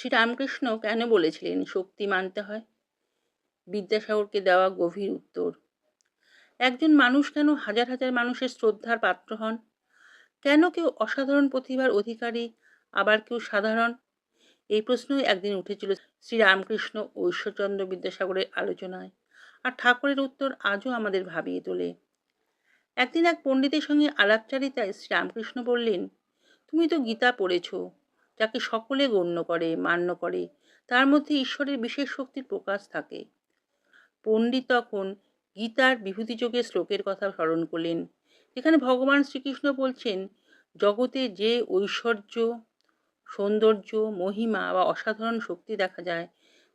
শ্রীরামকৃষ্ণ কেন বলেছিলেন শক্তি মানতে হয়? বিদ্যাসাগরকে দেওয়া গভীর উত্তর। একজন মানুষ কেন হাজার হাজার মানুষের শ্রদ্ধার পাত্র হন? কেন কেউ অসাধারণ প্রতিভার অধিকারী, আবার কেউ সাধারণ? এই প্রশ্নই একদিন উঠেছিল শ্রীরামকৃষ্ণ ও ঈশ্বরচন্দ্র বিদ্যাসাগরের আলোচনায়, আর ঠাকুরের উত্তর আজও আমাদের ভাবিয়ে তোলে। একদিন এক পণ্ডিতের সঙ্গে আলাপচারিতায় শ্রীরামকৃষ্ণ বললেন, তুমি তো গীতা পড়েছ, যাকে সকলে গণ্য করে, মান্য করে, তার মধ্যে ঈশ্বরের বিশেষ শক্তির প্রকাশ থাকে। পণ্ডিত তখন গীতার বিভূতিযোগের শ্লোকের কথা স্মরণ করলেন, যেখানে ভগবান শ্রীকৃষ্ণ বলছেন, জগতে যে ঐশ্বর্য, সৌন্দর্য, মহিমা বা অসাধারণ শক্তি দেখা যায়,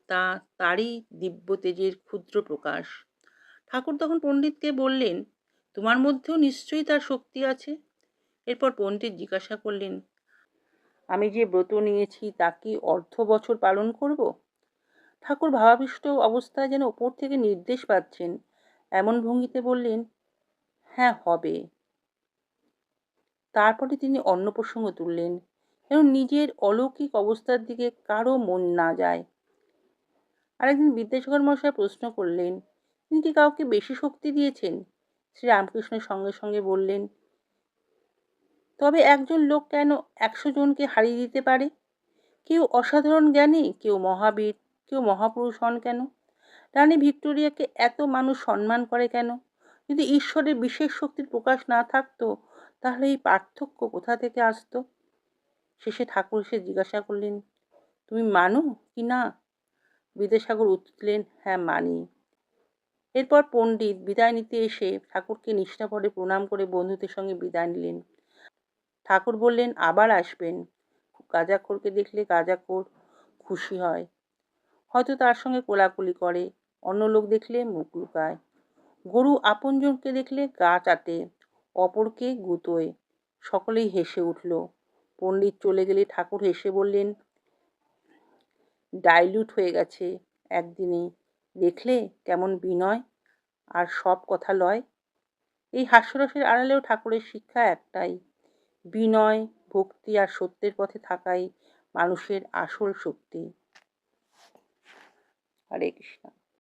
তা তারই দিব্য তেজের ক্ষুদ্র প্রকাশ। ঠাকুর তখন পণ্ডিতকে বললেন, তোমার মধ্যেও নিশ্চয়ই তার শক্তি আছে। এরপর পণ্ডিত জিজ্ঞাসা করলেন, আমি যে ব্রত নিয়েছি তা কি অর্ধ বছর পালন করব? ঠাকুর ভাবাবিষ্ট অবস্থায় যেন ওপর থেকে নির্দেশ পাচ্ছেন, এমন ভঙ্গিতে বললেন, হ্যাঁ হবে। তারপরে তিনি অন্য প্রসঙ্গ তুললেন, যেন নিজের অলৌকিক অবস্থার দিকে কারো মন না যায়। আরেকদিন বিদ্যাসাগর মশাই প্রশ্ন করলেন, তিনি কি কাউকে বেশি শক্তি দিয়েছেন? শ্রীরামকৃষ্ণের সঙ্গে সঙ্গে বললেন, তবে একজন লোক কেন 100 জনকে হারিয়ে দিতে পারে? কেউ অসাধারণ জ্ঞানী, কেউ মহাবীর, কেউ মহাপুরুষ হন কেন? রানী ভিক্টোরিয়াকে এত মানুষ সম্মান করে কেন? যদি ঈশ্বরের বিশেষ শক্তির প্রকাশ না থাকতো, তাহলে এই পার্থক্য কোথা থেকে আসতো? শেষে ঠাকুর এসে জিজ্ঞাসা করলেন, তুমি মানো কি না? বিদ্যাসাগর উত্তর দিলেন, হ্যাঁ মানি। এরপর পণ্ডিত বিদায় নিতে এসে ঠাকুরকে নিষ্ঠাভরে প্রণাম করে বন্ধুদের সঙ্গে বিদায় নিলেন। ঠাকুর বললেন, আবার আসবেন। গাঁজাখোরকে দেখলে গাঁজাখোর খুশি হয়, হয়তো তার সঙ্গে কোলাকুলি করে, অন্য লোক দেখলে মুখ লুকায়। গরু আপনজনকে দেখলে গা চাটে, অপরকে গুতোয়। সকলেই হেসে উঠল। পণ্ডিত চলে গেলে ঠাকুর হেসে বললেন, ডাইলিউট হয়ে গেছে একদিনেই। দেখলে কেমন বিনয় আর সব কথা লয়। এই হাস্যরসের আড়ালেও ঠাকুরের শিক্ষা একটাই, বিনয়, ভক্তি আর সত্যের পথে থাকাই মানুষের আসল শক্তি। হরে কৃষ্ণ।